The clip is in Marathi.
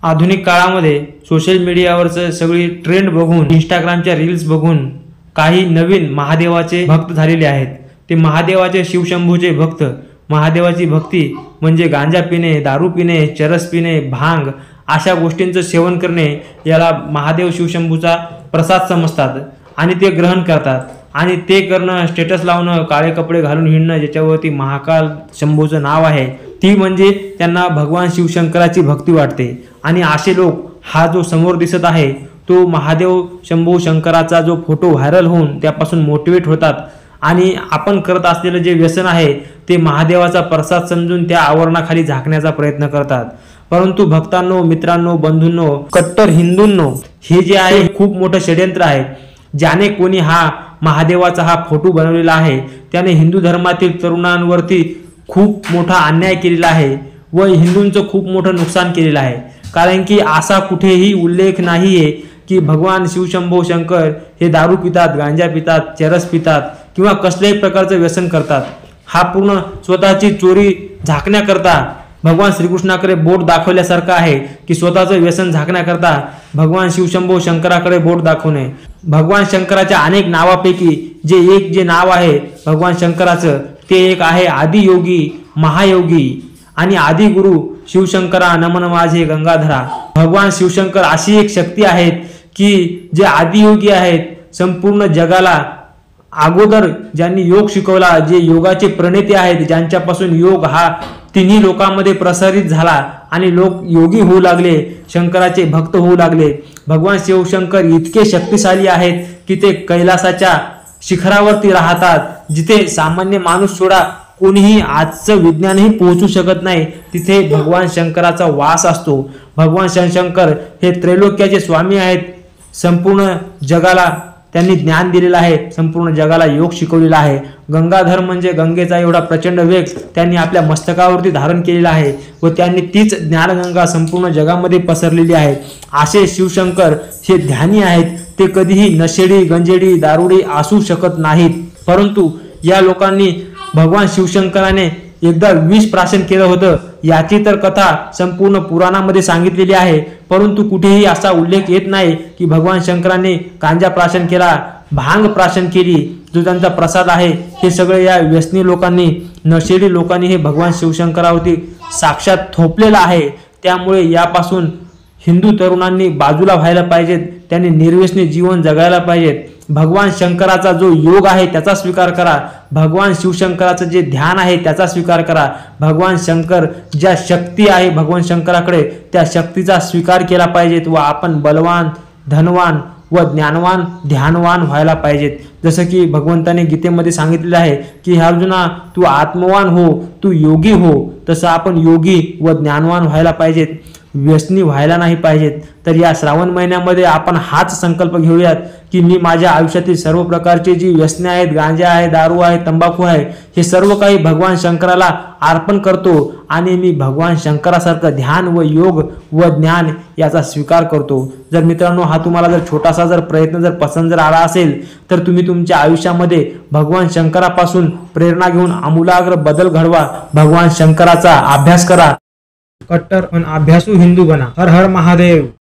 आधुनिक काळामध्ये सोशल मीडियावरचं सगळी ट्रेंड बघून, इंस्टाग्रामच्या रील्स बघून काही नवीन महादेवाचे भक्त झालेले आहेत। ते महादेवाचे शिवशंभूचे भक्त। महादेवाची भक्ती म्हणजे गांजा पिणे, दारू पिणे, चरस पिणे, भांग अशा गोष्टींचं सेवन करणे याला महादेव शिवशंभूचा प्रसाद समजतात आणि ते ग्रहण करतात। आणि ते करणं, स्टेटस लावणं, काळे कपडे घालून हिंडणं, ज्याच्यावरती महाकाल शंभूचं नाव आहे, ती म्हणजे त्यांना भगवान शिवशंकराची भक्ती वाटते। आणि असे लोक, हा जो समोर दिसत आहे तो महादेव शंभू शंकराचा जो फोटो व्हायरल होऊन त्यापासून मोटिवेट होतात आणि आपण करत असलेलं जे व्यसन आहे ते महादेवाचा प्रसाद समजून त्या आवरणाखाली झाकण्याचा प्रयत्न करतात। परंतु भक्तांनो, मित्रांनो, बंधूंनो, कट्टर हिंदूंनो, हे जे आहे खूप मोठं षड्यंत्र आहे। ज्याने कोणी हा महादेवाचा हा फोटो बनवलेला आहे त्याने हिंदू धर्मातील तरुणांवरती खूप मोठा अन्याय केलेला आहे व हिंदूंचं खूप मोठं नुकसान केलेलं आहे। कारण की असा कुठेही उल्लेख नाहीये की भगवान शिवशंभू शंकर हे दारू पितात, गांजा पितात, चरस पितात किंवा कसल्याही प्रकारचं व्यसन करतात। हा पूर्ण स्वतःची चोरी झाकण्याकरता भगवान श्रीकृष्णाकडे बोट दाखवल्यासारखं आहे की स्वतःचं व्यसन झाकण्याकरता भगवान शिवशंभू शंकराकडे बोट दाखवणे। भगवान शंकराच्या अनेक नावापैकी जे नाव आहे भगवान शंकराचं ते एक आहे आदियोगी, महायोगी आणि आदिगुरु शिवशंकरा नमन माझे गंगाधरा। भगवान शिवशंकर अशी एक शक्ती आहेत की जे आदियोगी आहेत, संपूर्ण जगाला अगोदर ज्यांनी योग शिकवला, जे योगाचे प्रणेते आहेत, ज्यांच्यापासून योग हा तिन्ही लोकांमध्ये प्रसारित झाला आणि लोक योगी होऊ लागले, शंकराचे भक्त होऊ लागले। भगवान शिवशंकर इतके शक्तिशाली आहेत की ते कैलासाच्या शिखरावरती राहतात, जिथे सामान्य माणूस सोडा कोणीही आजचं विज्ञानही पोहोचू शकत नाही, तिथे भगवान शंकराचा वास असतो। भगवान शिवशंकर हे त्रैलोक्याचे स्वामी आहेत। संपूर्ण जगाला त्यांनी ज्ञान दिलेलं आहे, संपूर्ण जगाला योग शिकवलेला आहे। गंगाधर म्हणजे गंगेचा एवढा प्रचंड वेग त्यांनी आपल्या मस्तकावरती धारण केलेला आहे व त्यांनी तीच ज्ञानगंगा संपूर्ण जगामध्ये पसरलेली आहे। असे शिवशंकर हे ध्यानी आहेत, ते कधीही नशेडी, गंजेडी, दारुडी असू शकत नाहीत। परंतु या लोकांनी भगवान शिवशंकराने एकदा विष प्राशन केलं होतं, याची तर कथा संपूर्ण पुराणामध्ये सांगितलेली आहे। परंतु कुठेही असा उल्लेख येत नाही की भगवान शंकराने गांजा प्राशन केला, भांग प्राशन केली, जो त्यांचा प्रसाद आहे। हे सगळे या व्यसनी लोकांनी, नशेडी लोकांनी हे भगवान शिवशंकरावरती साक्षात थोपलेलं आहे। त्यामुळे यापासून हिंदू तरुणांनी बाजूला व्हायला पाहिजेत, त्यांनी निर्व्यसनी जीवन जगायला पाहिजेत। भगवान शंकराचा जो योग आहे त्याचा स्वीकार करा, भगवान शिवशंकराचं जे ध्यान आहे त्याचा स्वीकार करा। भगवान शंकर ज्या शक्ती आहे भगवान शंकराकडे, त्या शक्तीचा स्वीकार केला पाहिजेत व आपण बलवान, धनवान व ज्ञानवान, ध्यानवान व्हायला पाहिजेत। जसं की भगवंताने गीतेमध्ये सांगितलेलं आहे की अर्जुना, तू आत्मवान हो, तू योगी हो। तसं आपण योगी व ज्ञानवान व्हायला पाहिजेत, व्यसनी व्हायला नाही पाहिजेत। तर या श्रावण महिन्यामध्ये आपण हाच संकल्प घेऊयात की मी माझ्या आयुष्यातील सर्व प्रकारची जी व्यसने आहेत, गांजा आहे, दारू आहे, तंबाखू आहे, हे सर्व काही भगवान शंकराला अर्पण करतो आणि मी भगवान शंकरासारखं ध्यान व योग व ज्ञान याचा स्वीकार करतो। जर मित्रांनो हा तुम्हाला जर छोटासा जर प्रयत्न जर पसंत जर आला असेल तर तुम्ही तुमच्या आयुष्यामध्ये भगवान शंकरापासून प्रेरणा घेऊन आमूलाग्र बदल घडवा, भगवान शंकराचा अभ्यास करा, कट्टर पण अभ्यासू हिंदू बना। हर हर महादेव।